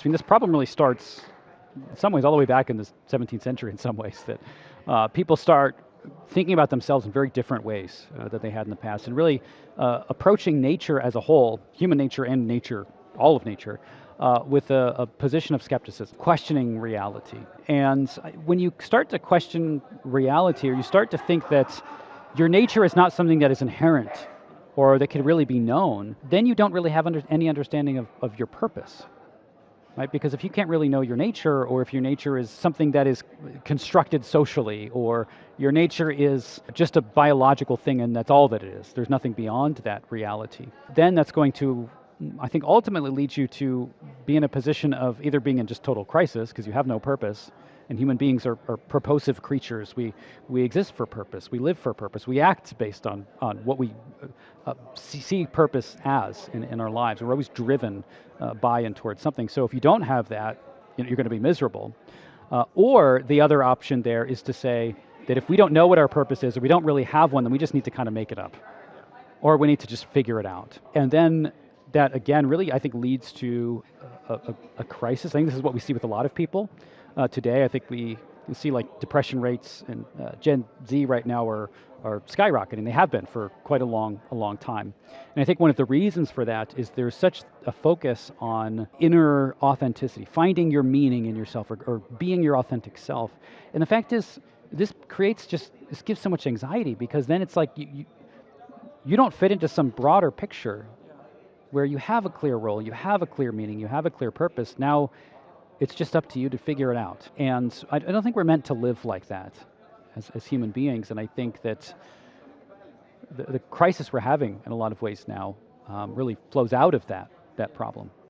past. I mean, this problem really starts, in some ways, all the way back in the 17th century in some ways, that people start thinking about themselves in very different ways that they had in the past, and really approaching nature as a whole, human nature and nature, all of nature, with a position of skepticism, questioning reality. And when you start to question reality, or you start to think that your nature is not something that is inherent or that can really be known, then you don't really have any understanding of your purpose. Right? Because if you can't really know your nature, or if your nature is something that is constructed socially, or your nature is just a biological thing and that's all that it is, there's nothing beyond that reality, then that's going to, I think, ultimately lead you to be in a position of either being in just total crisis because you have no purpose, and human beings are purposive creatures. We exist for purpose, we live for purpose, we act based on what we see purpose as in our lives. We're always driven by and towards something. So if you don't have that, you're going to be miserable. Or the other option there is to say that if we don't know what our purpose is, or we don't really have one, then we just need to kind of make it up. Or we need to just figure it out. And then that, again, really, I think, leads to a crisis. I think this is what we see with a lot of people today. I think we see like depression rates, and Gen Z right now are skyrocketing. They have been for quite a long time. And I think one of the reasons for that is there's such a focus on inner authenticity, finding your meaning in yourself, or being your authentic self. And the fact is, this gives so much anxiety, because then it's like you don't fit into some broader picture where you have a clear role, you have a clear meaning, you have a clear purpose. Now it's just up to you to figure it out. And I don't think we're meant to live like that as human beings. And I think that the crisis we're having in a lot of ways now really flows out of that problem.